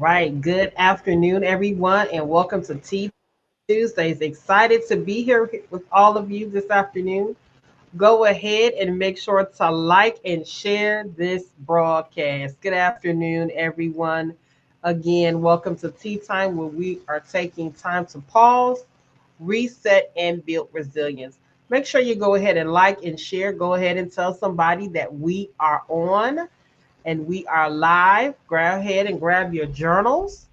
right. Good afternoon, everyone, and welcome to Tea Tuesdays. Excited to be here with all of you this afternoon. Go ahead and make sure to like and share this broadcast. Good afternoon, everyone. Again, welcome to Tea Time, where we are taking time to pause, reset, and build resilience. Make sure you go ahead and like and share. Go ahead and tell somebody that we are on and we are live. Go ahead and grab your journals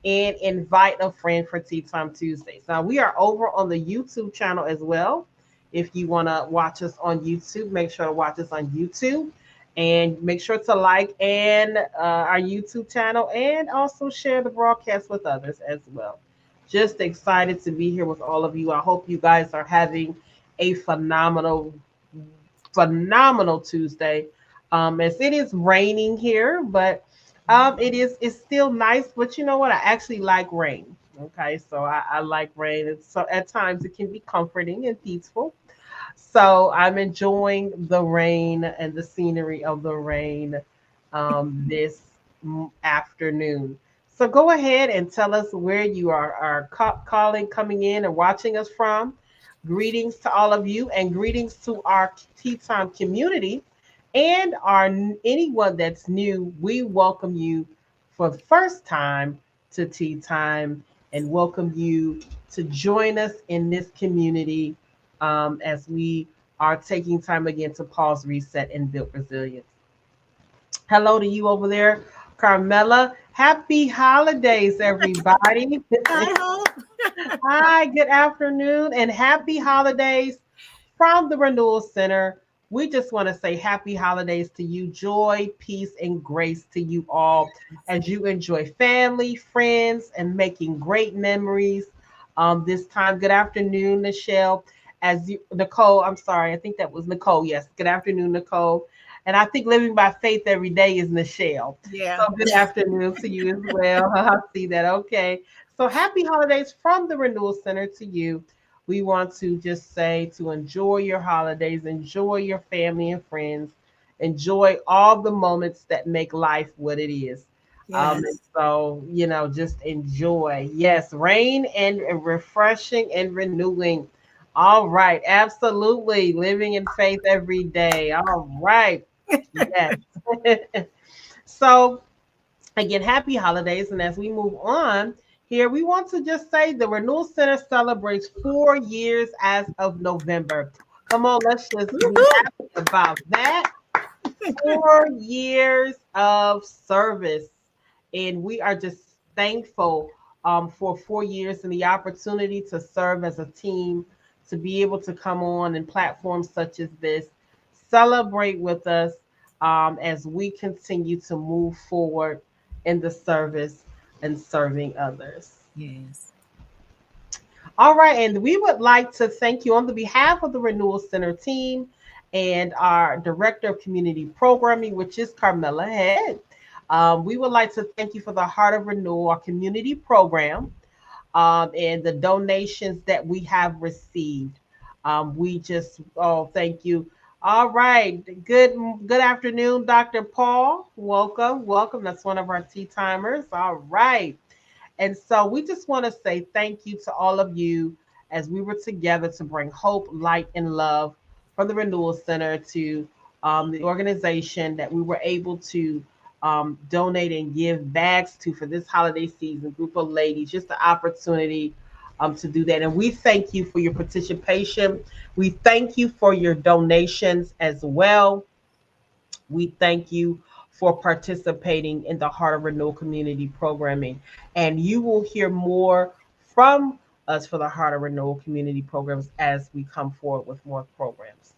and invite a friend for Tea Time Tuesdays. Now, we are over on the YouTube channel as well. If you want to watch us on YouTube, make sure to watch us on YouTube and make sure to like and our YouTube channel and also share the broadcast with others as well. Just excited to be here with all of you. I hope you guys are having a phenomenal Tuesday. As it is raining here, but it's still nice. But you know what? I actually like rain. Okay, so I like rain. So at times it can be comforting and peaceful. So I'm enjoying the rain and the scenery of the rain this afternoon. So go ahead and tell us where you are calling, coming in, and watching us from. Greetings to all of you, and greetings to our Tea Time community and our anyone that's new. We welcome you for the first time to Tea Time and welcome you to join us in this community as we are taking time again to pause, reset, and build resilience. Hello to you over there, Carmela. Happy holidays, everybody. I hope. Hi, good afternoon, and happy holidays from the Renewal Center. We just want to say happy holidays to you. Joy, peace, and grace to you all as you enjoy family, friends, and making great memories this time. Good afternoon, Michelle. Nicole, I'm sorry, I think that was Nicole. Yes, good afternoon, Nicole. And I think living by faith every day is Michelle. Yeah. So good afternoon to you as well. I see that. Okay. So happy holidays from the Renewal Center to you. We want to just say to enjoy your holidays, enjoy your family and friends, enjoy all the moments that make life what it is. And Yes. so, just enjoy. Yes, rain and refreshing and renewing. All right, absolutely. Living in faith every day. All right. Yes. So, again, happy holidays. And as we move on here, we want to just say the Renewal Center celebrates 4 years as of November. Come on, let's just be Woohoo! happy about that. 4 years of service. And we are just thankful for 4 years and the opportunity to serve as a team, to be able to come on and platforms such as this, celebrate with us as we continue to move forward in the service and serving others. Yes. All right, and we would like to thank you on the behalf of the Renewal Center team and our Director of Community Programming, which is Carmela Head. We would like to thank you for the Heart of Renewal, our community program, and the donations that we have received. We just, thank you. All right, good afternoon, Dr. Paul. Welcome, welcome. That's one of our tea timers. All right. And so we just want to say thank you to all of you as we were together to bring hope, light, and love from the Renewal Center to the organization that we were able to donate and give bags to for this holiday season. Group of ladies, just the opportunity to do that. And we thank you for your participation. We thank you for your donations as well. We thank you for participating in the Heart of Renewal community programming. And you will hear more from us for the Heart of Renewal community programs as we come forward with more programs.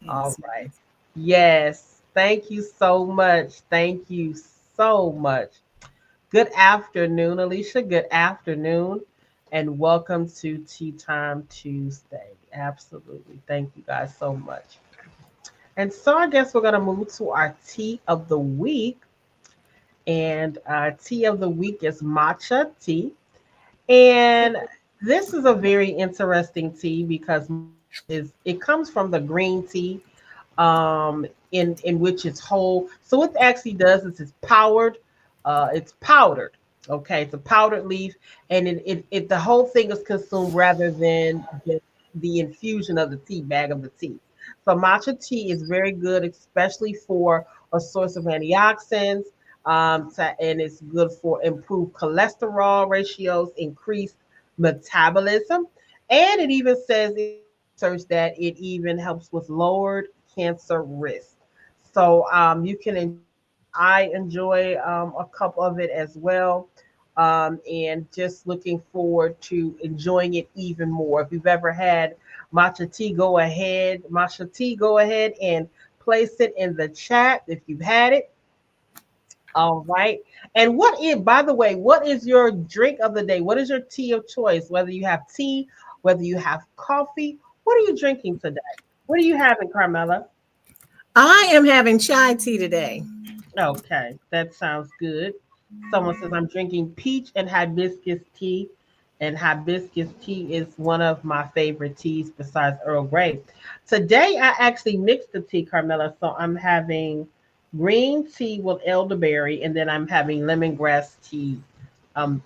All Yes. right. Yes. Thank you so much. Thank you so much. Good afternoon, Alicia. Good afternoon. And welcome to Tea Time Tuesday. Absolutely. Thank you guys so much. And so I guess we're going to move to our tea of the week. And our tea of the week is matcha tea. And this is a very interesting tea because it comes from the green tea in which it's whole. So what it actually does is it's powdered. Okay, it's a powdered leaf, and the whole thing is consumed rather than just the infusion of the tea bag of the tea. So matcha tea is very good, especially for a source of antioxidants, and it's good for improved cholesterol ratios, increased metabolism, and it even says in research that it even helps with lowered cancer risk. So you can enjoy it. I enjoy a cup of it as well, and just looking forward to enjoying it even more. If you've ever had matcha tea, go ahead and place it in the chat if you've had it. All right. And by the way, what is your drink of the day? What is your tea of choice? Whether you have tea, whether you have coffee, what are you drinking today? What are you having, Carmela? I am having chai tea today. Okay, that sounds good. Someone says I'm drinking peach and hibiscus tea, and hibiscus tea is one of my favorite teas besides Earl Grey. Today, I actually mixed the tea, Carmela. So I'm having green tea with elderberry, and then I'm having lemongrass tea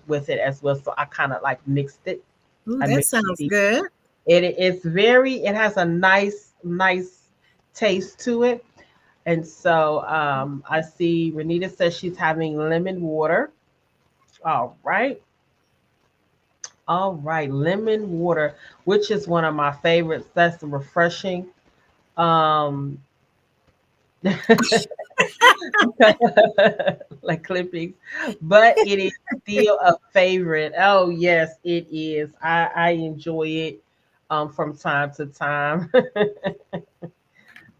with it as well. So I kind of like mixed it. Ooh, I that mixed the sounds tea. good. It has a nice taste to it. And so I see Renita says she's having lemon water. All right. All right. Lemon water, which is one of my favorites. That's refreshing. Um, like clippings, but it is still a favorite. Oh, yes, it is. I enjoy it from time to time.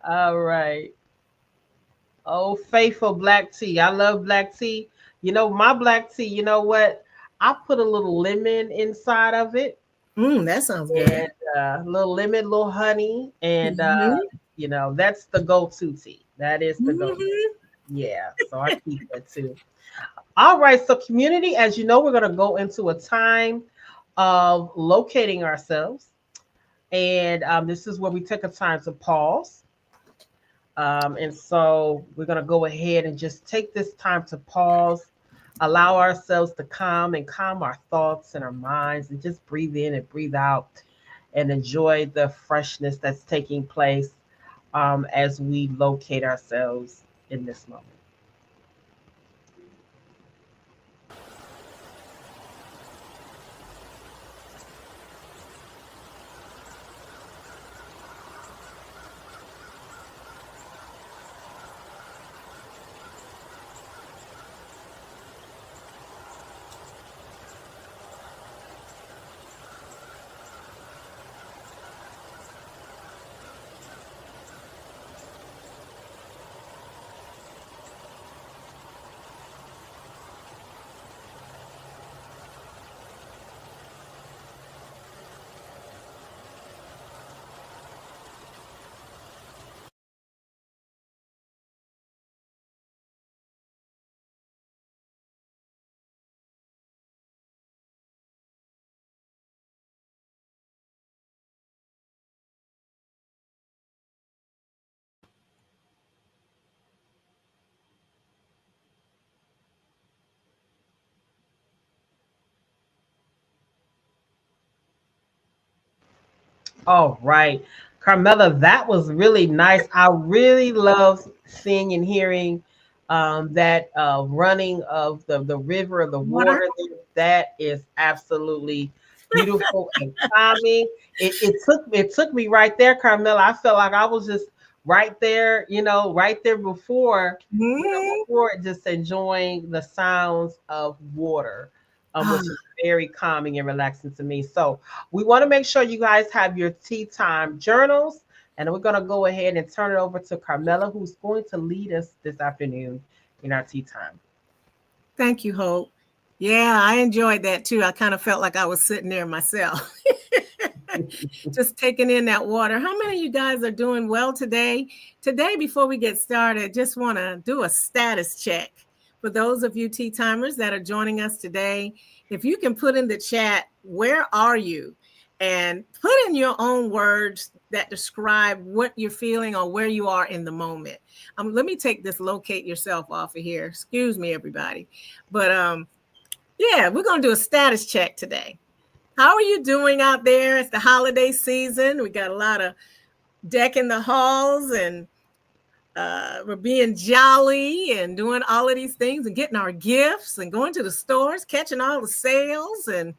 All right. Oh, faithful black tea. I love black tea. My black tea, you know what? I put a little lemon inside of it, That sounds good. and a little lemon, little honey, and Hmm. that's the go-to tea. That is the go-to. Hmm. Yeah, so I keep that too. All right, so community, as you know, we're going to go into a time of locating ourselves, and this is where we take a time to pause. And so we're going to go ahead and just take this time to pause, allow ourselves to calm our thoughts and our minds, and just breathe in and breathe out and enjoy the freshness that's taking place as we locate ourselves in this moment. All right. Carmela, that was really nice. I really love seeing and hearing that running of the river of the Water. water. That is absolutely beautiful and calming. It took me right there, Carmela. I felt like I was just right there, right there Hmm. before just enjoying the sounds of water, Ah, which is very calming and relaxing to me. So we want to make sure you guys have your tea time journals. And we're going to go ahead and turn it over to Carmela, who's going to lead us this afternoon in our tea time. thank you, Hope. Yeah, I enjoyed that too. I kind of felt like I was sitting there myself, just taking in that water. How many of you guys are doing well today? Today, before we get started, just want to do a status check. For those of you tea timers that are joining us today, if you can put in the chat, where are you? And put in your own words that describe what you're feeling or where you are in the moment. Let me take this locate yourself off of here. Excuse me, everybody. But Yeah, we're going to do a status check today. How are you doing out there? It's the holiday season. We got a lot of decking the halls, and we're being jolly and doing all of these things and getting our gifts and going to the stores, catching all the sales and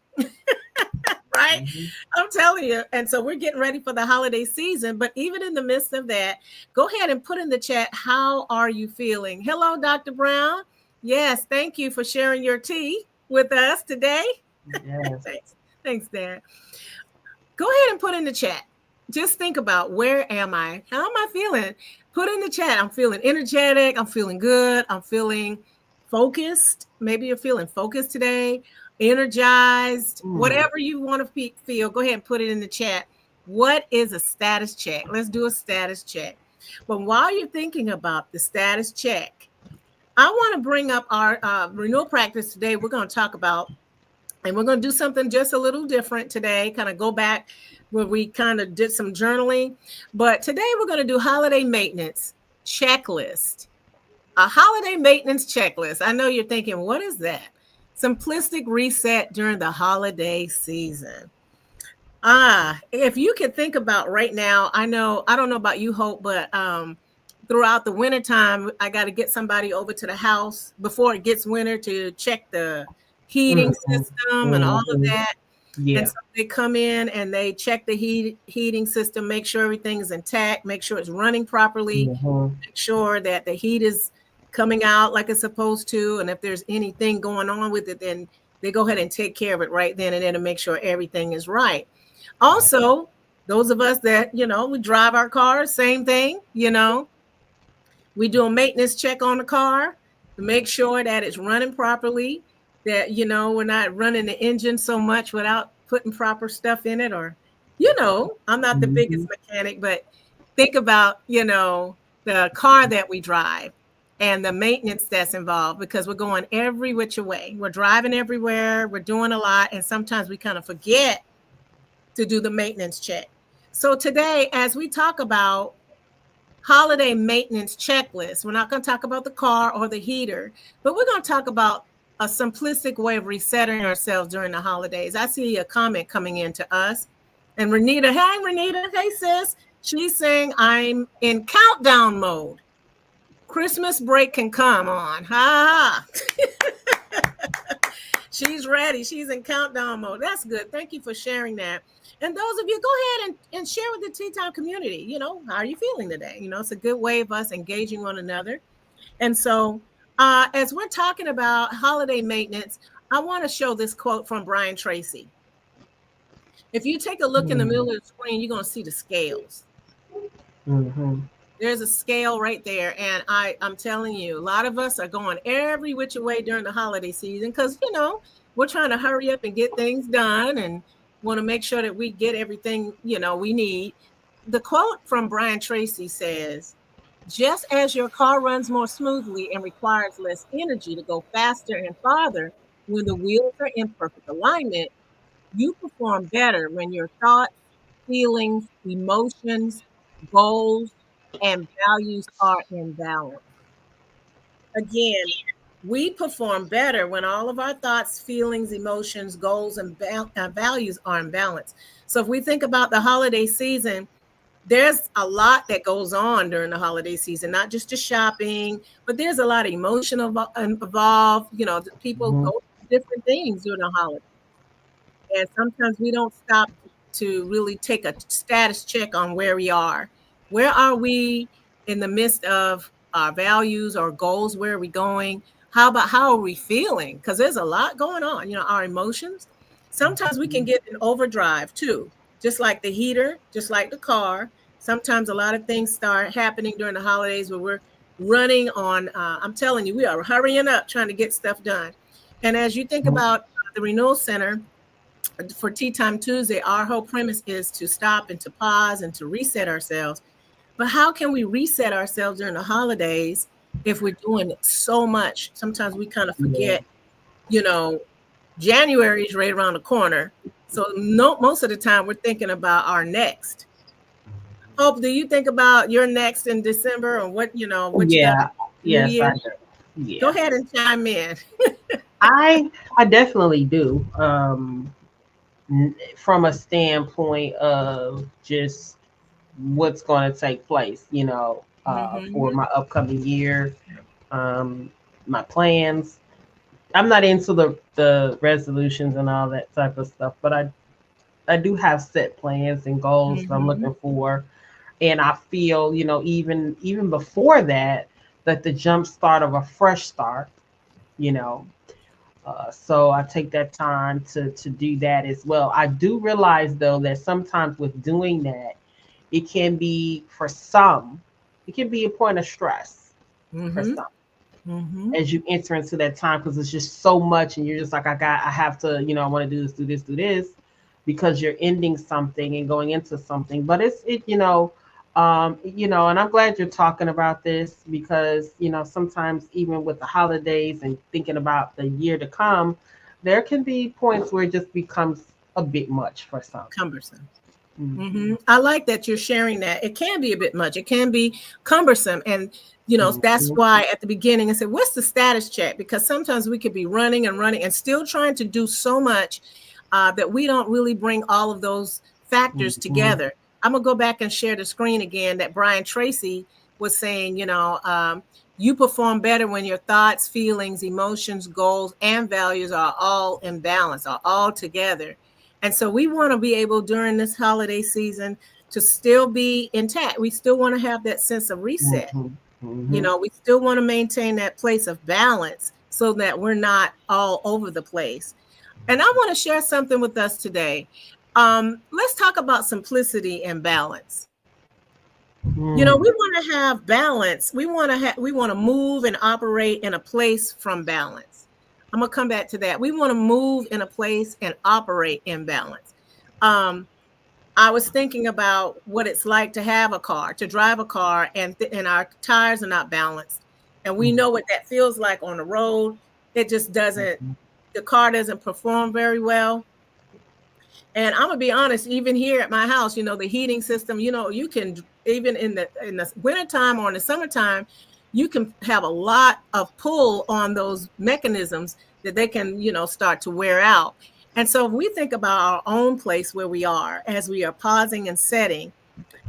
right? Mm-hmm. I'm telling you. And so we're getting ready for the holiday season. But even in the midst of that, go ahead and put in the chat, how are you feeling? Hello, Dr. Brown. Yes, thank you for sharing your tea with us today. Yes. Thanks, Dad. Go ahead and put in the chat. Just think about, where am I? How am I feeling? Put in the chat. I'm feeling energetic. I'm feeling good. I'm feeling focused. Maybe you're feeling focused today, energized, whatever you want to feel. Go ahead and put it in the chat. What is a status check? Let's do a status check. But while you're thinking about the status check, I want to bring up our renewal practice today. We're going to talk about, and we're going to do something just a little different today, kind of go back where we kind of did some journaling. But today we're going to do holiday maintenance checklist. A holiday maintenance checklist. I know you're thinking, what is that? Simplistic reset during the holiday season. If you could think about right now, I don't know about you, Hope, but throughout the wintertime, I got to get somebody over to the house before it gets winter to check the heating system and all of that. Yeah. And so they come in and they check the heating system, make sure everything is intact, make sure it's running properly, make sure that the heat is coming out like it's supposed to. And if there's anything going on with it, then they go ahead and take care of it right then and there to make sure everything is right. Also, those of us that, we drive our cars, same thing, we do a maintenance check on the car to make sure that it's running properly, that, we're not running the engine so much without putting proper stuff in it. Or, I'm not the biggest mechanic, but think about, the car that we drive and the maintenance that's involved, because we're going every which way. We're driving everywhere. We're doing a lot. And sometimes we kind of forget to do the maintenance check. So today, as we talk about holiday maintenance checklist, we're not going to talk about the car or the heater, but we're going to talk about a simplistic way of resetting ourselves during the holidays. I see a comment coming in to us. And Renita, hey, Renita, hey, sis. She's saying, I'm in countdown mode. Christmas break can come on. Ha ha. She's ready. She's in countdown mode. That's good. Thank you for sharing that. And those of you, go ahead and share with the Tea Time community. How are you feeling today? It's a good way of us engaging one another. And so as we're talking about holiday maintenance, I want to show this quote from Brian Tracy. If you take a look in the middle of the screen, you're going to see the scales. There's a scale right there. And I'm telling you, a lot of us are going every which way during the holiday season because, we're trying to hurry up and get things done and want to make sure that we get everything, we need. The quote from Brian Tracy says, just as your car runs more smoothly and requires less energy to go faster and farther when the wheels are in perfect alignment, you perform better when your thoughts, feelings, emotions, goals, and values are in balance. Again, we perform better when all of our thoughts, feelings, emotions, goals, and values are in balance. So if we think about the holiday season, there's a lot that goes on during the holiday season, not just the shopping, but there's a lot of emotion involved. People go through different things during the holidays. And sometimes we don't stop to really take a status check on where we are. Where are we in the midst of our values or goals? Where are we going? How are we feeling? Because there's a lot going on, our emotions. Sometimes we can get in overdrive too, just like the heater, just like the car. Sometimes a lot of things start happening during the holidays where we're running on, I'm telling you, we are hurrying up trying to get stuff done. And as you think about the Renewal Center, for Tea Time Tuesday, our whole premise is to stop and to pause and to reset ourselves. But how can we reset ourselves during the holidays if we're doing so much? Sometimes we kind of forget, January is right around the corner. So most of the time we're thinking about our next. Hope, do you think about your next in December or what, what you got? Yes, I do. Yeah. Go ahead and chime in. I definitely do. From a standpoint of just what's going to take place, for Mm-hmm. my upcoming year, my plans. I'm not into the resolutions and all that type of stuff, but I do have set plans and goals that I'm Mm-hmm. looking for, and I feel, even before that, that the jump start of a fresh start, you know. So I take that time to do that as well. I do realize though that sometimes with doing that, it can be for some, it can be a point of stress for Mm-hmm. some Mm-hmm. as you enter into that time because it's just so much and you're just like I have to, I want to do this because you're ending something and going into something. But and I'm glad you're talking about this because sometimes even with the holidays and thinking about the year to come, there can be points where it just becomes a bit much for some. Cumbersome. Mm-hmm. Mm-hmm. I like that you're sharing that. It can be a bit much. It can be cumbersome. And, that's Mm-hmm. why at the beginning I said, what's the status check? Because sometimes we could be running and running and still trying to do so much that we don't really bring all of those factors Mm-hmm. together. I'm going to go back and share the screen again that Brian Tracy was saying, you perform better when your thoughts, feelings, emotions, goals, and values are all in balance, are all together. And so we want to be able during this holiday season to still be intact. We still want to have that sense of reset. Mm-hmm. Mm-hmm. We still want to maintain that place of balance so that we're not all over the place. And I want to share something with us today. Let's talk about simplicity and balance. We want to have balance. We want to move and operate in a place from balance. I'm gonna come back to that. We want to move in a place and operate in balance. Um, I was thinking about what it's like to have a car, to drive a car, and our tires are not balanced, and we know what that feels like on the road. It just doesn't. Mm-hmm. The car doesn't perform very well. And I'm gonna be honest, even here at my house, the heating system, you can even in the wintertime or in the summertime, you can have a lot of pull on those mechanisms that they can, start to wear out. And so if we think about our own place where we are as we are pausing and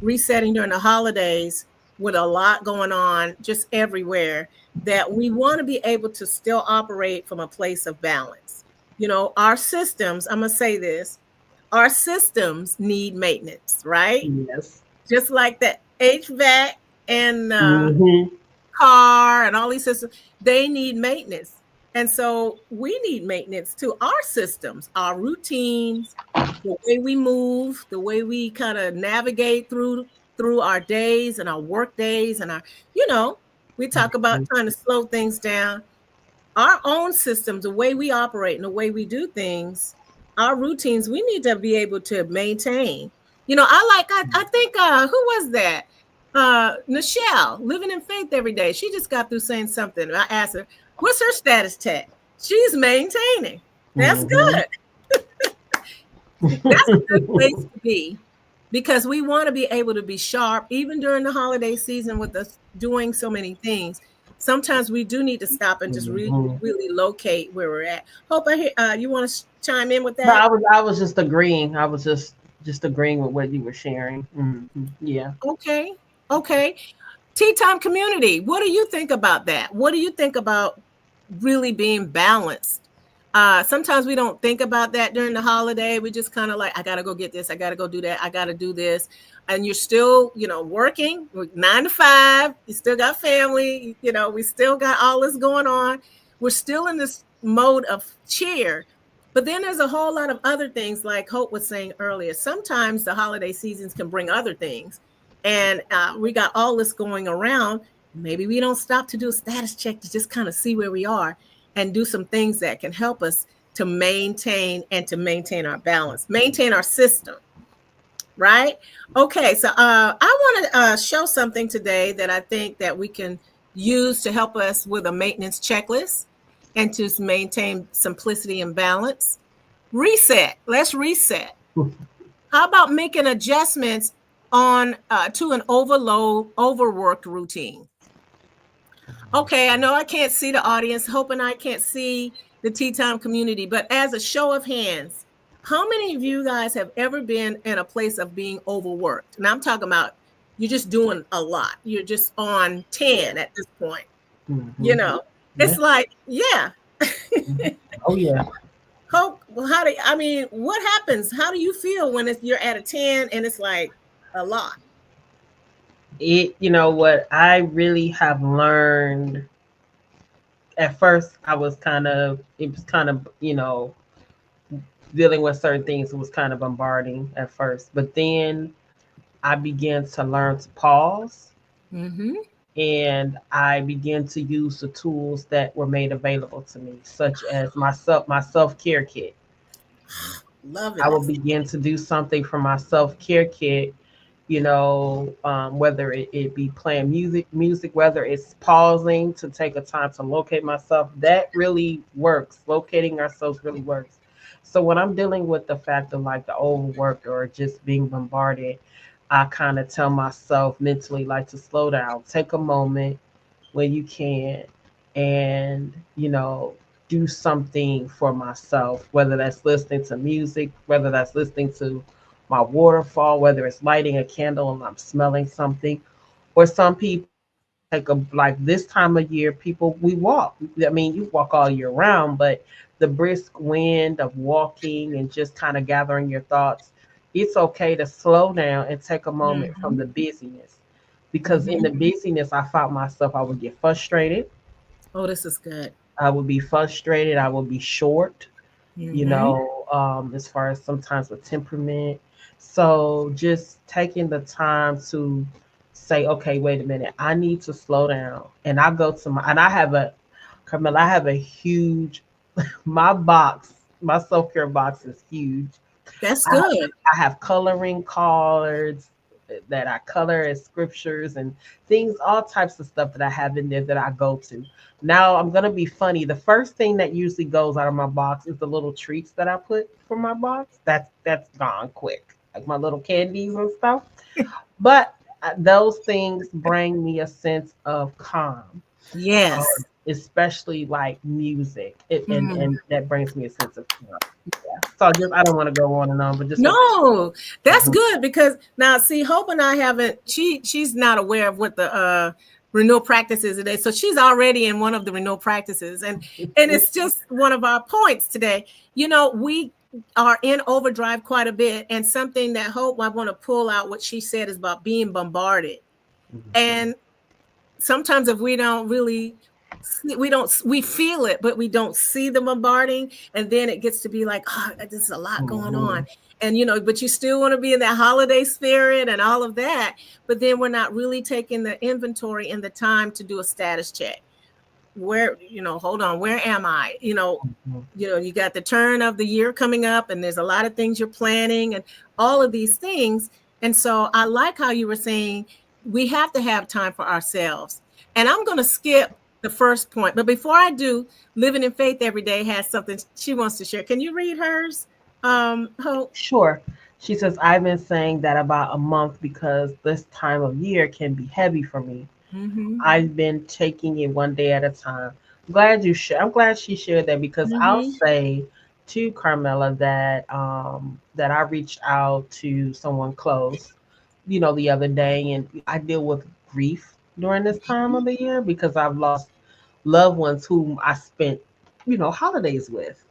resetting during the holidays with a lot going on just everywhere, that we want to be able to still operate from a place of balance. Our systems, I'm gonna say this, our systems need maintenance, right? Yes. Just like the HVAC and Mm-hmm. car and all these systems, they need maintenance. And so we need maintenance to our systems, our routines, the way we move, the way we kind of navigate through our days and our work days and we talk about trying to slow things down. Our own systems, the way we operate and the way we do things, our routines, we need to be able to maintain. I think who was that? Nichelle, living in faith every day. She just got through saying something. I asked her, what's her status tag? She's maintaining. That's Mm-hmm. good. That's a good place to be because we want to be able to be sharp even during the holiday season with us doing so many things. Sometimes we do need to stop and just Mm-hmm. really locate where we're at. Hope I hear you want to chime in with No, that. I was just agreeing. I was just agreeing with what you were sharing. Mm-hmm. Yeah. Okay. Tea time community. What do you think about that? What do you think about really being balanced? Sometimes we don't think about that during the holiday. We just kind of like, I got to go get this. I got to go do that. I got to do this. And you're still, working 9 to 5. You still got family. We still got all this going on. We're still in this mode of cheer. But then there's a whole lot of other things, like Hope was saying earlier. Sometimes the holiday seasons can bring other things. And we got all this going around. Maybe we don't stop to do a status check to just kind of see where we are and do some things that can help us to maintain our balance, maintain our system, right? Okay, so I want to show something today that I think that we can use to help us with a maintenance checklist and to maintain simplicity and balance. Reset. Let's reset. How about making adjustments on to an overworked routine? Okay, I know I can't see the audience. Hope and I can't see the Tea Time community. But as a show of hands, how many of you guys have ever been in a place of being overworked? And I'm talking about you're just doing a lot. You're just on 10 at this point. You Mm-hmm. know, it's Yeah. like, yeah. Oh yeah. Hope, well, I mean, what happens? How do you feel when you're at a 10 and it's like a lot? You know what I really have learned. At first, it was kind of, dealing with certain things. It was kind of bombarding at first, but then I began to learn to pause, Mm-hmm. and I began to use the tools that were made available to me, such as my self care kit. Loving I will this. begin to do something for my self care kit, whether it be playing music, whether it's pausing to take a time to locate myself. That really works. Locating ourselves really works. So when I'm dealing with the fact of like the overworked or just being bombarded, I kind of tell myself mentally like to slow down, take a moment when you can, and do something for myself, whether that's listening to music, whether that's listening to my waterfall, whether it's lighting a candle and I'm smelling something. Or some people take a, like this time of year, people, we walk. I mean, you walk all year round, but the brisk wind of walking and just kind of gathering your thoughts, it's okay to slow down and take a moment from Mm-hmm. the busyness. Because in Mm-hmm. the busyness, I found myself, I would get frustrated. Oh, this is good. I would be frustrated. I would be short, Mm-hmm. as far as sometimes with temperament. So just taking the time to say, okay, wait a minute, I need to slow down. And I go to and Carmela, I have a huge, my box, my self care box is huge. That's I have, good. I have coloring cards that I color as scriptures and things, all types of stuff that I have in there that I go to. Now I'm gonna be funny. The first thing that usually goes out of my box is the little treats that I put for my box. That's gone quick, like my little candies and stuff. But those things bring me a sense of calm, Yes. especially like music, Mm. and that brings me a sense of calm. Yeah. So I don't want to go on and on, but just want to share. No, that's Mhm. good because now see, Hope and I haven't. She's not aware of what the renewal practice is today, so she's already in one of the renewal practices, and it's just one of our points today. We are in overdrive quite a bit, and something that Hope I want to pull out what she said is about being bombarded, and sometimes if we don't really we feel it but we don't see the bombarding, and then it gets to be like, oh, there's a lot going on, Mhm. and but you still want to be in that holiday spirit and all of that, but then we're not really taking the inventory and the time to do a status check. Where, hold on, where am I? Mhm. You got the turn of the year coming up, and there's a lot of things you're planning and all of these things. And so I like how you were saying we have to have time for ourselves. And I'm going to skip the first point. But before I do, Living in Faith Every Day has something she wants to share. Can you read hers? Hope? Sure. She says, I've been saying that about a month because this time of year can be heavy for me. Mm-hmm. I've been taking it one day at a time. I'm glad she shared that, because I'll Mm-hmm. say to Carmela that I reached out to someone close, the other day, and I deal with grief during this time of the year because I've lost loved ones whom I spent, holidays with.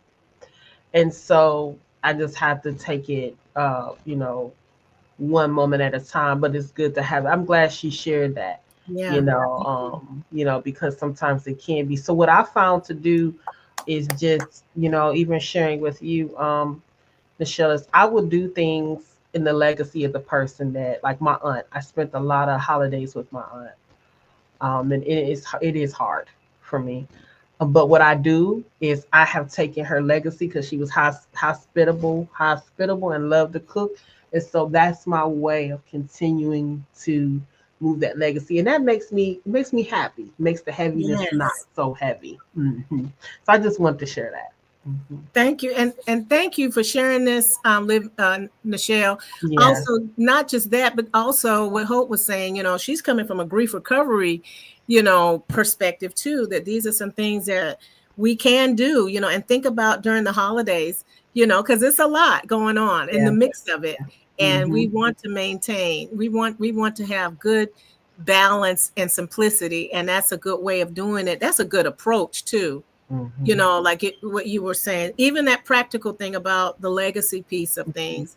And so I just have to take it, one moment at a time. But it's good to have. I'm glad she shared that, Yeah. because sometimes it can be. So what I found to do is just, even sharing with you, Michelle, is I would do things in the legacy of the person that, like my aunt. I spent a lot of holidays with my aunt, and it is hard for me. But what I do is I have taken her legacy because she was hospitable, and loved to cook, and so that's my way of continuing to move that legacy, and that makes me happy. Makes the heaviness not Yes. so heavy. So I just want to share that. Hmm. Thank you, and thank you for sharing this, Michelle. Yes. Also, not just that, but also what Hope was saying. She's coming from a grief recovery, perspective too. That these are some things that we can do, and think about during the holidays, because it's a lot going on in the mix of it. And we want to maintain, we want to have good balance and simplicity. And that's a good way of doing it. That's a good approach too. Like what you were saying, even that practical thing about the legacy piece of things,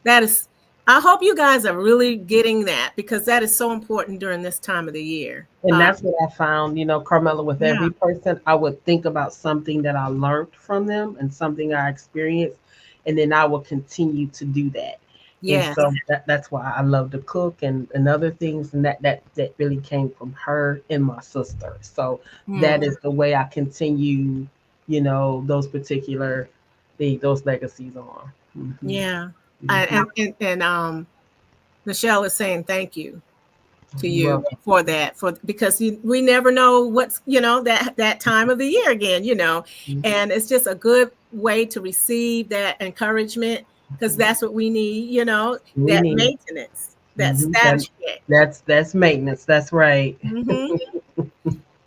that is, I hope you guys are really getting that, because that is so important during this time of the year. And that's what I found, Carmela, with every person, I would think about something that I learned from them and something I experienced, and then I will continue to do that. Yeah. So that's why I love to cook and other things. And that really came from her and my sister. So that is the way I continue, those particular things, those legacies on. Yeah. And Michelle is saying thank you to you for that, because we never know what's, that time of the year again, and it's just a good way to receive that encouragement, because that's what we need, that maintenance, that status check. That's maintenance. That's right.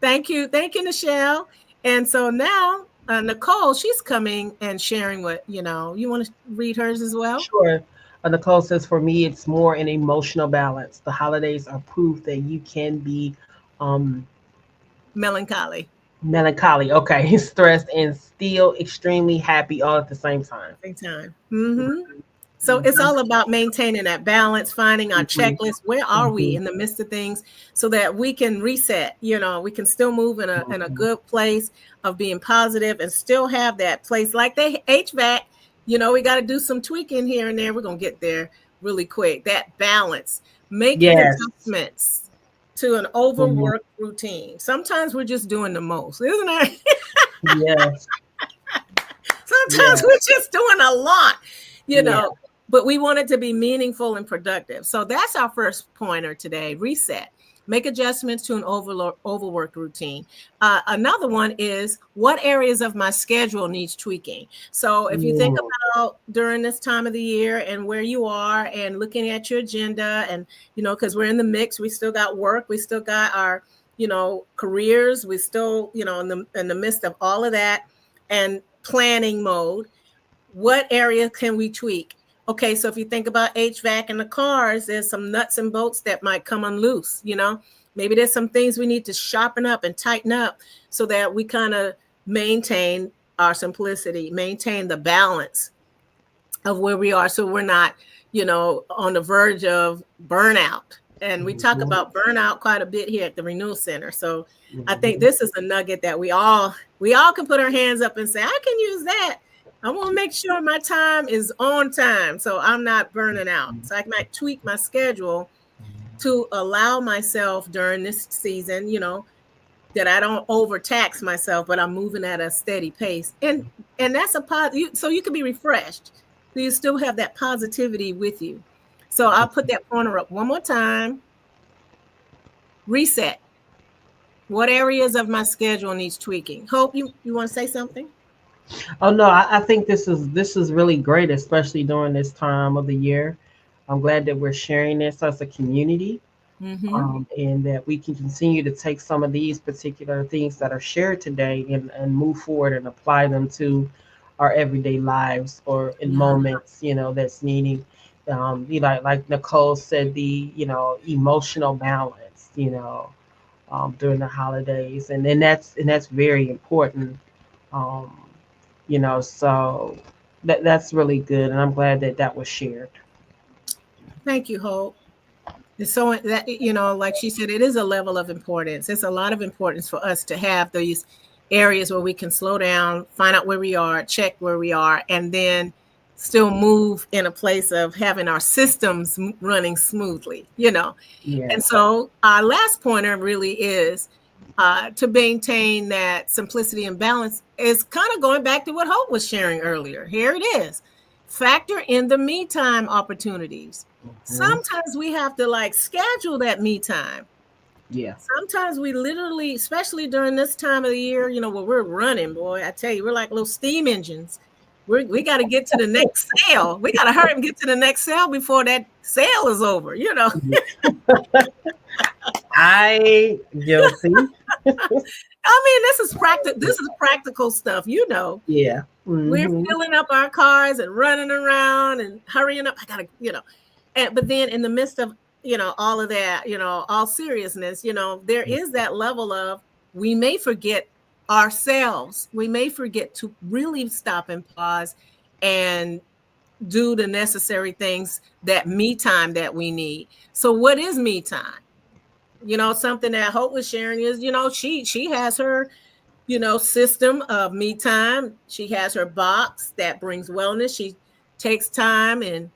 Thank you, Michelle. And so now Nicole, she's coming and sharing what, you want to read hers as well? Sure. Nicole says, for me, it's more an emotional balance. The holidays are proof that you can be melancholy. Okay. Stressed and still extremely happy all at the same time. So it's all about maintaining that balance, finding our checklist. Where are we in the midst of things, so that we can reset, we can still move in a good place of being positive and still have that place like the HVAC. We got to do some tweaking here and there. We're going to get there really quick. That balance, making adjustments to an overworked routine. Sometimes we're just doing the most, isn't it? Yes. Sometimes we're just doing a lot, but we want it to be meaningful and productive. So that's our first pointer today: reset. Make adjustments to an overworked routine. Another one is, what areas of my schedule needs tweaking? So if you think about during this time of the year and where you are and looking at your agenda, and, because we're in the mix, we still got work, we still got our, careers, we still, in the midst of all of that and planning mode, what area can we tweak? Okay, so if you think about HVAC in the cars, there's some nuts and bolts that might come unloose, Maybe there's some things we need to sharpen up and tighten up so that we kind of maintain our simplicity, maintain the balance of where we are, so we're not, on the verge of burnout. And we talk about burnout quite a bit here at the Renewal Center. So I think this is a nugget that we all can put our hands up and say, I can use that. I want to make sure my time is on time, so I'm not burning out. So I might tweak my schedule to allow myself during this season, that I don't overtax myself, but I'm moving at a steady pace. And that's a positive, so you can be refreshed. So you still have that positivity with you. So I'll put that pointer up one more time. Reset. What areas of my schedule needs tweaking? Hope, you want to say something? Oh no, I think this is really great, especially during this time of the year. I'm glad that we're sharing this as a community, and that we can continue to take some of these particular things that are shared today and move forward and apply them to our everyday lives, or in moments, that's needing, like Nicole said, the, emotional balance, during the holidays. And that's very important. So that's really good. And I'm glad that was shared. Thank you, Hope. And so that, like she said, it is a level of importance. It's a lot of importance for us to have these areas where we can slow down, find out where we are, check where we are, and then still move in a place of having our systems running smoothly, And so our last pointer really is to maintain that simplicity and balance, is kind of going back to what Hope was sharing earlier. Here it is. Factor in the me time opportunities. Sometimes we have to schedule that me time. Yeah. Sometimes we literally, especially during this time of the year, where we're running, boy, I tell you, we're like little steam engines. We got to get to the next sale. We got to hurry and get to the next sale before that sale is over, I guilty. I mean, this is practical. This is practical stuff, you know. Yeah. We're Mm-hmm. filling up our cars and running around and hurrying up. I gotta, you know. And but then in the midst of, you know, all of that, you know, all seriousness, you know, there is that level of we may forget ourselves. We may forget to really stop and pause and do the necessary things, that me time that we need. So what is me time? You know, something that Hope was sharing is, you know, she has her, you know, system of me time. She has her box that brings wellness. She takes time and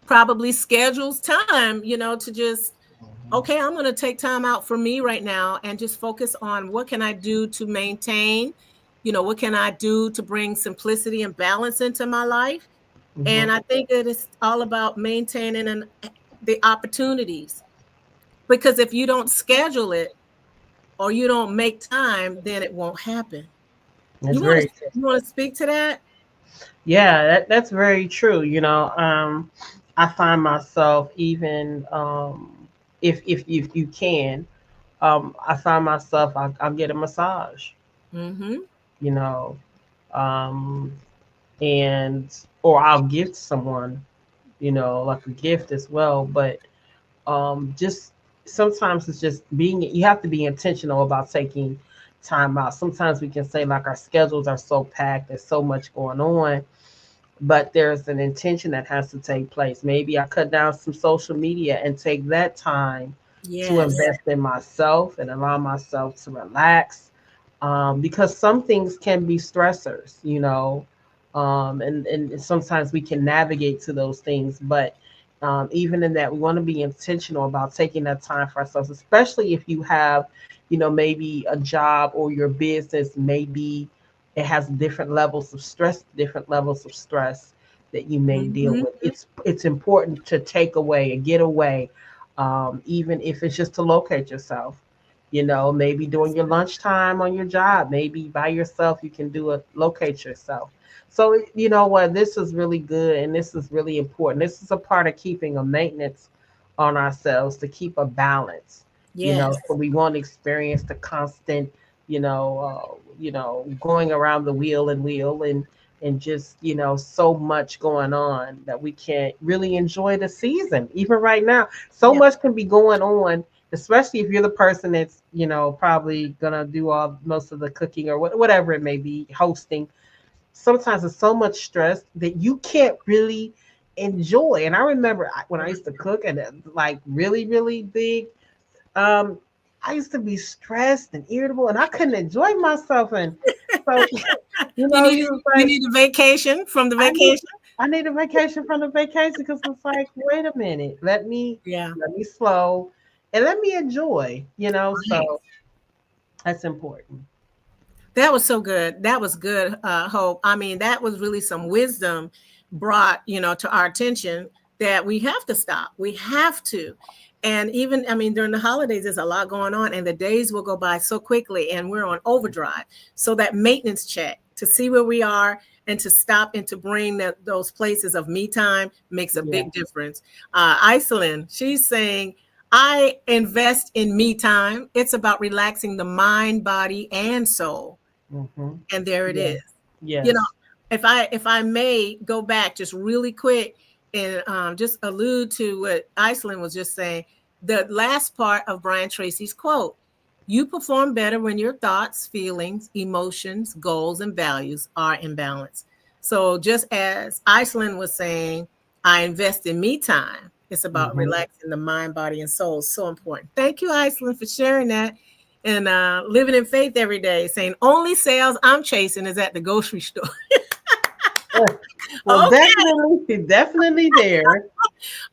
probably schedules time, you know, to just, okay, I'm going to take time out for me right now and just focus on what can I do to maintain, you know, what can I do to bring simplicity and balance into my life. And I think that it's all about maintaining the opportunities, because if you don't schedule it or you don't make time, then it won't happen. That's very true. You want to speak to that? Yeah, that's very true. You know, I find myself even if you can, I find myself I'll get a massage. Mm-hmm. You know, um, and or I'll gift someone. You know, like a gift as well. But just sometimes it's just being. You have to be intentional about taking time out. Sometimes we can say like our schedules are so packed. There's so much going on, but there's an intention that has to take place. Maybe I cut down some social media and take that time to Yes. invest in myself and allow myself to relax. Because some things can be stressors, you know, and sometimes we can navigate to those things. But even in that, we want to be intentional about taking that time for ourselves, especially if you have, you know, maybe a job or your business, maybe it has different levels of stress that you may deal Mm-hmm. with. It's important to take away and get away, even if it's just to locate yourself. You know, maybe during your lunchtime on your job, maybe by yourself, you can do it, locate yourself. So, you know what, this is really good and this is really important. This is a part of keeping a maintenance on ourselves to keep a balance, you know, Yes. so we won't experience the constant, going around the wheel and just, you know, so much going on that we can't really enjoy the season. Even right now, so Yeah. much can be going on, especially if you're the person that's, you know, probably gonna do all most of the cooking or whatever it may be, hosting. Sometimes it's so much stress that you can't really enjoy. And I remember when I used to cook and like really, really big, um, I used to be stressed and irritable and I couldn't enjoy myself. And so, you You know, need you was you like, need a vacation from the I need vacation. I need a vacation from the vacation because it's like, wait a minute, Yeah. let me slow and let me enjoy, you know. Right. So that's important. That was so good. That was good, Hope. I mean, that was really some wisdom brought, you know, to our attention that we have to stop. We have to. And even, I mean, during the holidays, there's a lot going on, and the days will go by so quickly, and we're on overdrive. So that maintenance check to see where we are and to stop and to bring those places of me time makes a Yeah. big difference. Iceland, she's saying, I invest in me time. It's about relaxing the mind, body, and soul. Mm-hmm. And there it Yeah. is. You know, Yes. if I may go back just really quick and just allude to what Iceland was just saying, the last part of Brian Tracy's quote: "You perform better when your thoughts, feelings, emotions, goals, and values are in balance." So just as Iceland was saying, I invest in me time. It's about Mm-hmm. relaxing the mind, body, and soul. So important. Thank you, Iceland, for sharing that. And living in faith every day, saying only sales I'm chasing is at the grocery store. Well, Okay, definitely there.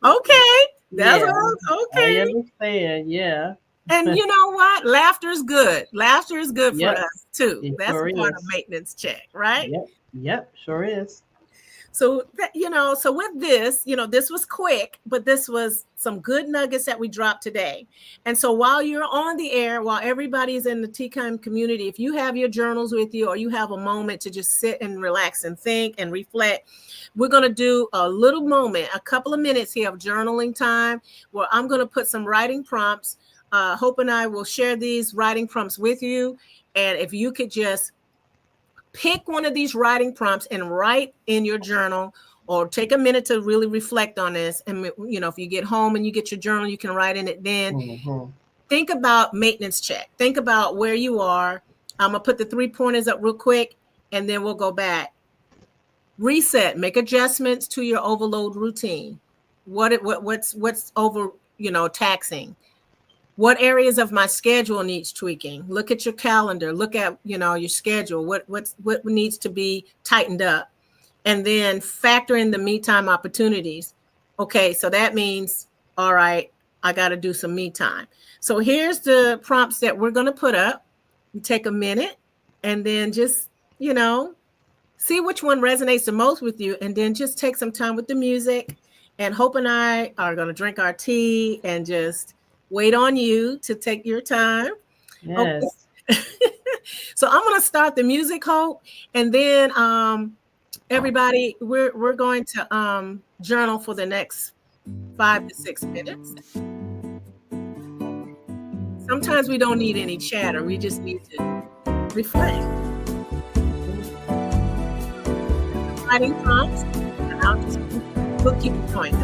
okay, that's Yeah, I okay. understand. Yeah. And you know what? Laughter is good. Laughter is good for Yep. us too. It That's a sure part of is. maintenance check, right? Yep. Yep. Sure is. So that, you know, so with this, you know, this was quick, but this was some good nuggets that we dropped today. And so while you're on the air, while everybody's in the TCOM community, if you have your journals with you or you have a moment to just sit and relax and think and reflect, we're going to do a little moment, a couple of minutes here of journaling time where I'm going to put some writing prompts Hope and I will share these writing prompts with you. And if you could just pick one of these writing prompts and write in your journal, or take a minute to really reflect on this. And, you know, if you get home and you get your journal, you can write in it then. Mm-hmm. Think about maintenance check. Think about where you are. I'm going to put the 3 pointers up real quick, and then we'll go back. Reset, make adjustments to your overload routine. What's over, you know, taxing? What areas of my schedule needs tweaking? Look at your calendar. Look at, you know, your schedule. What needs to be tightened up? And then factor in the me time opportunities. Okay, so that means, all right, I got to do some me time. So here's the prompts that we're going to put up. You take a minute and then just, you know, see which one resonates the most with you, and then just take some time with the music. And Hope and I are going to drink our tea and just wait on you to take your time. Yes. Okay. So I'm going to start the music, Hope, and then everybody, we're going to journal for the next 5 to 6 minutes. Sometimes we don't need any chatter. We just need to reflect. Writing prompts, and we'll keep going.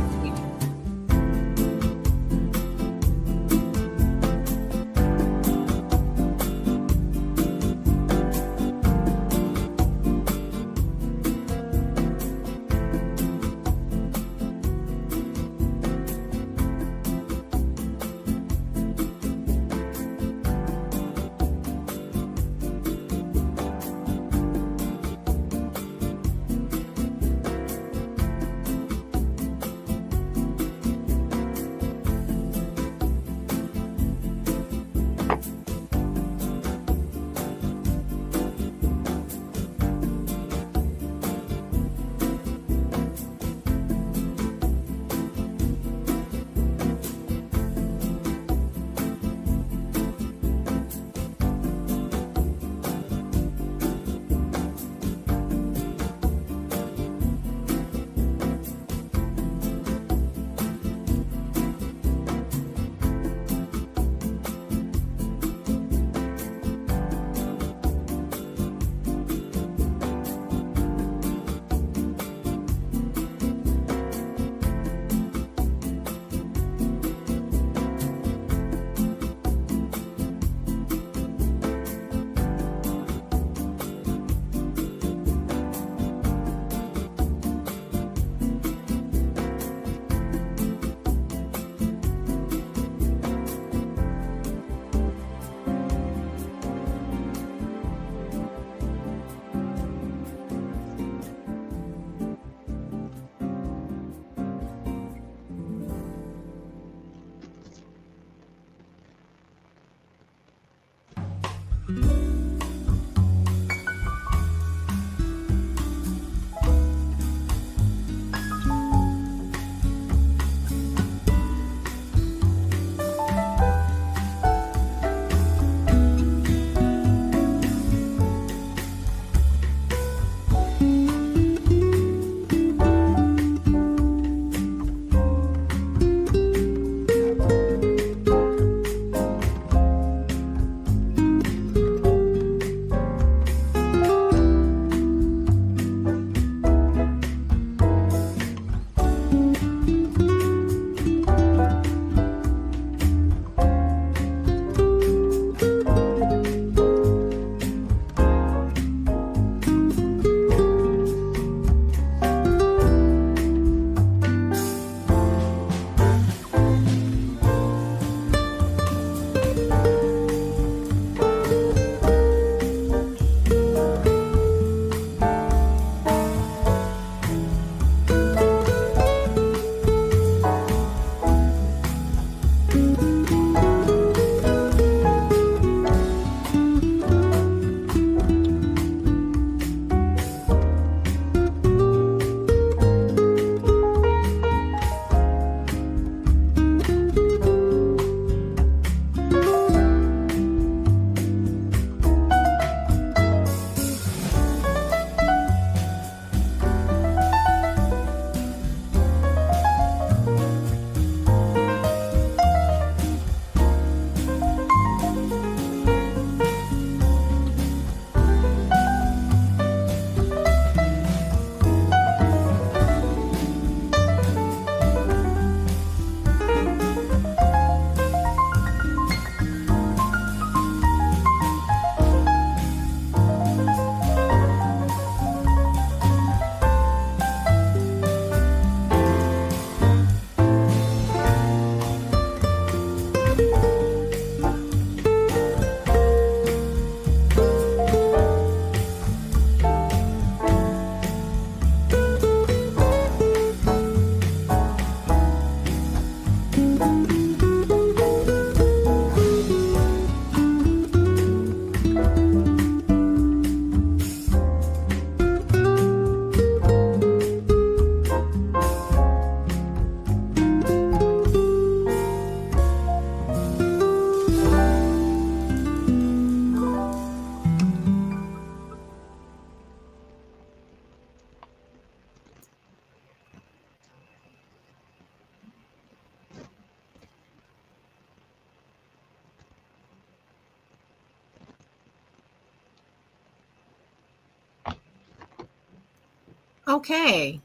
Okay.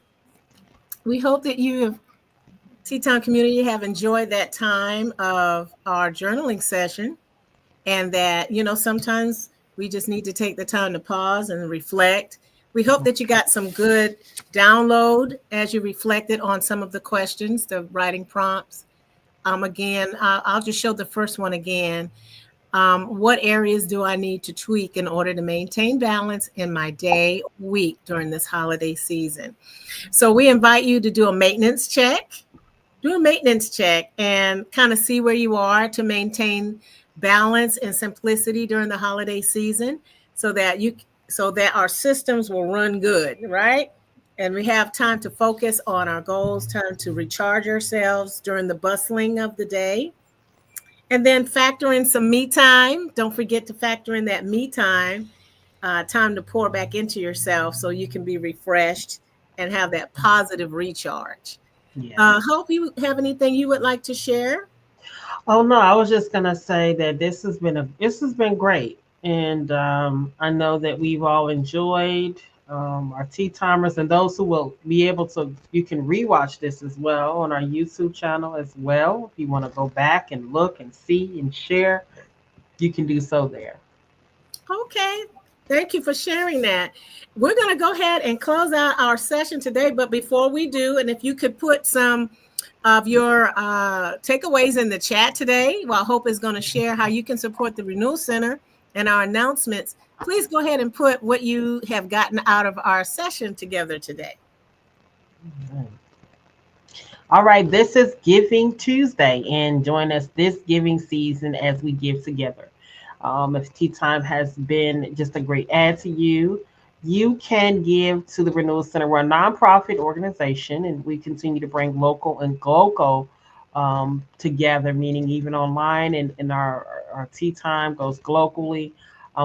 We hope that you have Teton community have enjoyed that time of our journaling session, and that, sometimes we just need to take the time to pause and reflect. We hope that you got some good download as you reflected on some of the questions, the writing prompts. Again, I'll just show the first one again. What areas do I need to tweak in order to maintain balance in my day, week during this holiday season? So we invite you to do a maintenance check. Do a maintenance check and kind of see where you are to maintain balance and simplicity during the holiday season, so that our systems will run good, right? And we have time to focus on our goals, time to recharge ourselves during the bustling of the day. And then factor in some me time. Don't forget to factor in that me time, time to pour back into yourself so you can be refreshed and have that positive recharge. Yes. Hope you have anything you would like to share. Oh no, I was just gonna say that this has been great, and I know that we've all enjoyed our tea timers, and those who will be able to, you can rewatch this as well on our YouTube channel as well. If you want to go back and look and see and share, you can do so there. Okay. Thank you for sharing that. We're going to go ahead and close out our session today. But before we do, and if you could put some of your takeaways in the chat today, while Hope is going to share how you can support the Renewal Center and our announcements, please go ahead and put what you have gotten out of our session together today. All right, this is Giving Tuesday, and join us this giving season as we give together. If Tea Time has been just a great add to you, you can give to the Renewal Center. We're a nonprofit organization, and we continue to bring local and global together, meaning even online, and our Tea Time goes globally.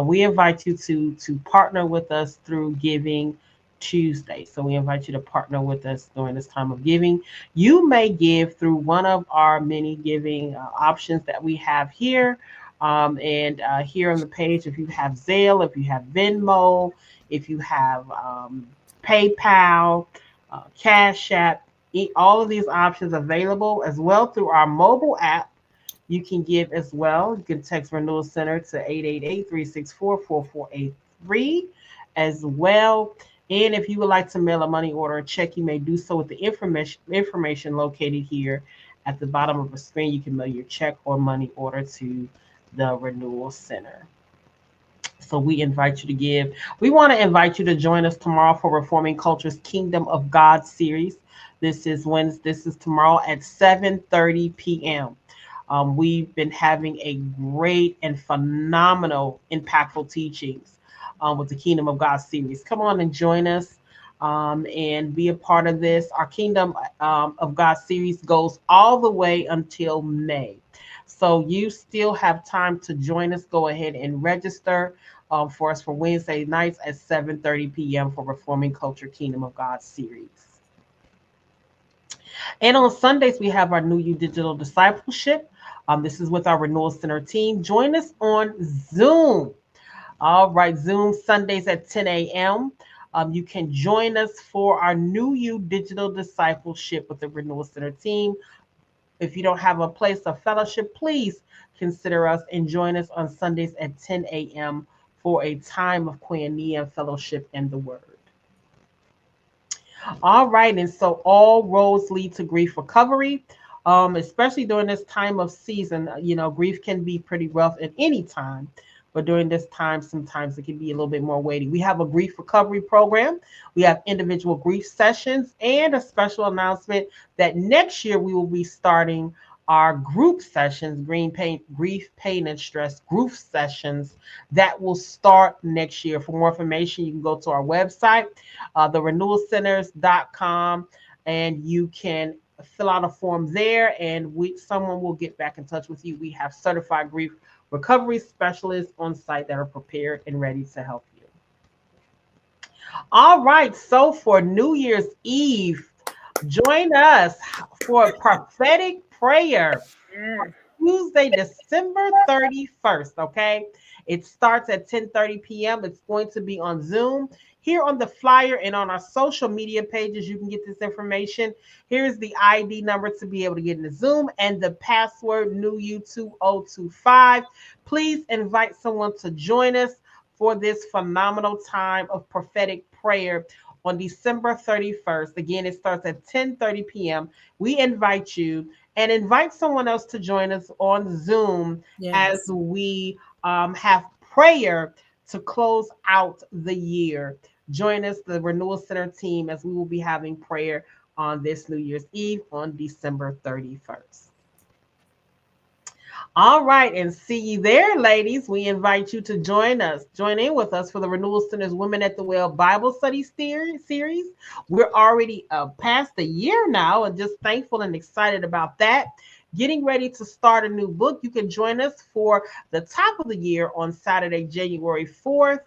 We invite you to partner with us through Giving Tuesday. So we invite you to partner with us during this time of giving. You may give through one of our many giving options that we have here. And here on the page, if you have Zelle, if you have Venmo, if you have PayPal, Cash App, all of these options available as well through our mobile app. You can give as well. You can text Renewal Center to 888-364-4483 as well. And if you would like to mail a money order or check, you may do so with the information located here at the bottom of the screen. You can mail your check or money order to the Renewal Center. So we invite you to give. We want to invite you to join us tomorrow for Reforming Culture's Kingdom of God series. This is Wednesday. This is tomorrow at 7:30 p.m. We've been having a great and phenomenal, impactful teachings with the Kingdom of God series. Come on and join us and be a part of this. Our Kingdom of God series goes all the way until May. So you still have time to join us. Go ahead and register for us for Wednesday nights at 7:30 p.m. for Reforming Culture Kingdom of God series. And on Sundays, we have our New You Digital Discipleship. This is with our Renewal Center team. Join us on Zoom. All right, Zoom Sundays at 10 a.m. You can join us for our New You Digital Discipleship with the Renewal Center team. If you don't have a place of fellowship, please consider us and join us on Sundays at 10 a.m. for a time of koinonia, fellowship, and the word. All right, and so all roads lead to grief recovery, especially during this time of season. You know, grief can be pretty rough at any time, but during this time, sometimes it can be a little bit more weighty. We have a grief recovery program. We have individual grief sessions and a special announcement that next year we will be starting our group sessions, grief, pain, and stress group sessions that will start next year. For more information, you can go to our website, therenewalcenters.com, and you can fill out a form there, and someone will get back in touch with you. We have certified grief recovery specialists on site that are prepared and ready to help you. All right, so for New Year's Eve, join us for a prophetic prayer Tuesday, December 31st, okay? It starts at 10:30 p.m. It's going to be on Zoom. here on the flyer and on our social media pages, you can get this information. Here's the ID number to be able to get in the Zoom and the password NEWU2025. Please invite someone to join us for this phenomenal time of prophetic prayer on December 31st. Again, it starts at 10:30 p.m. We invite you and invite someone else to join us on Zoom as we have prayer to close out the year. Join us, the Renewal Center team, as we will be having prayer on this New Year's Eve on December 31st. All right, and see you there, ladies. We invite you to join in with us for the Renewal Center's Women at the Well Bible Study series. We're already past the year now and just thankful and excited about that. Getting ready to start a new book. You can join us for the top of the year on Saturday, January 4th,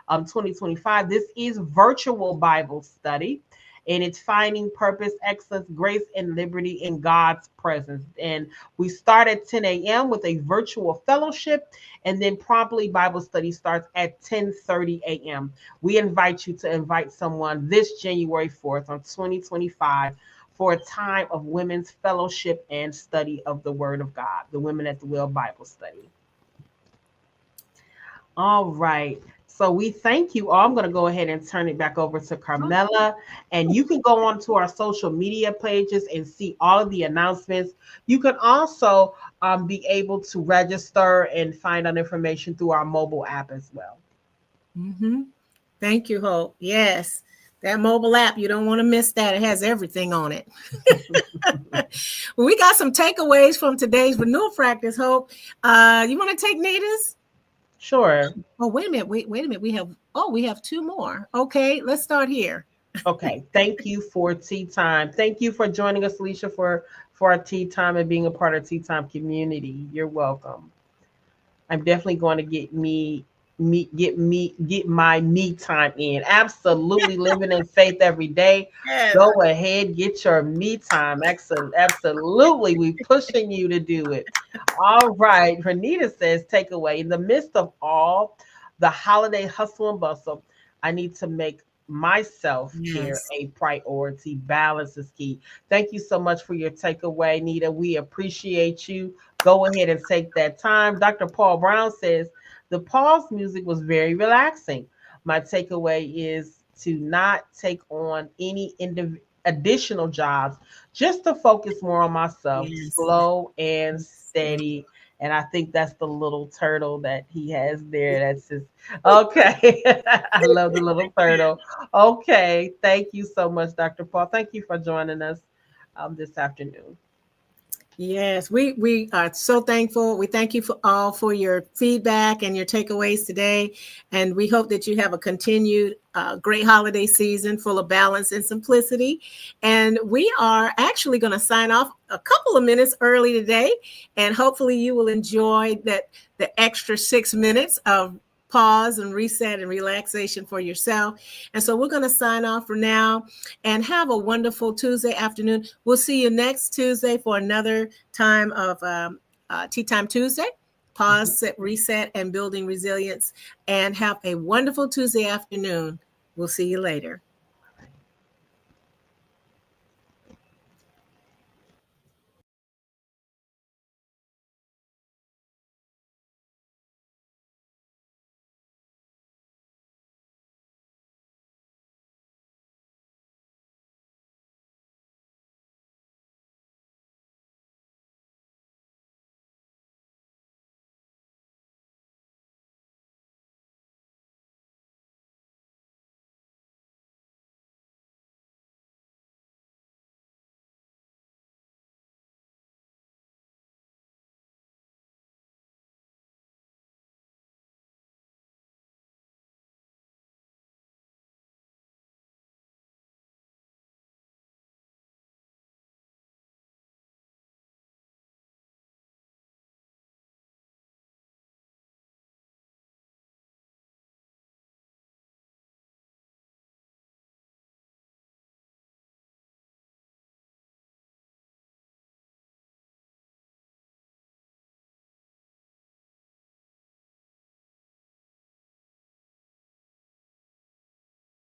2025. This is virtual Bible study, and it's finding purpose, excellence, grace, and liberty in God's presence. And we start at 10 a.m. with a virtual fellowship, and then promptly Bible study starts at 10:30 a.m. We invite you to invite someone this January 4th on 2025 for a time of women's fellowship and study of the Word of God, the Women at the Well Bible Study. All right. So we thank you all. I'm going to go ahead and turn it back over to Carmela. And you can go on to our social media pages and see all of the announcements. You can also be able to register and find out information through our mobile app as well. Mm-hmm. Thank you, Hope. Yes. That mobile app, you don't want to miss that. It has everything on it. Well, we got some takeaways from today's renewal practice, Hope. You want to take Nita's? Sure. Oh, wait a minute. Wait a minute. We have two more. Okay, let's start here. Okay. Thank you for tea time. Thank you for joining us, Alicia, for our tea time and being a part of tea time community. You're welcome. I'm definitely going to get my me time in. Absolutely living in faith every day. Yes. Go ahead, get your me time. Absolutely. We pushing you to do it. All right. Renita says, takeaway. In the midst of all the holiday hustle and bustle, I need to make myself care a priority. Balance is key. Thank you so much for your takeaway, Nita. We appreciate you. Go ahead and take that time. Dr. Paul Brown says, the pause music was very relaxing. My takeaway is to not take on any additional jobs, just to focus more on myself, slow and steady. And I think that's the little turtle that he has there. That's his. Okay. I love the little turtle. Okay. Thank you so much, Dr. Paul. Thank you for joining us this afternoon. Yes, we are so thankful. We thank you for your feedback and your takeaways today. And we hope that you have a continued great holiday season full of balance and simplicity. And we are actually going to sign off a couple of minutes early today. And hopefully you will enjoy the extra 6 minutes of pause and reset and relaxation for yourself. And so we're going to sign off for now and have a wonderful Tuesday afternoon. We'll see you next Tuesday for another time of Tea Time Tuesday. Pause, set, reset, and building resilience. And have a wonderful Tuesday afternoon. We'll see you later.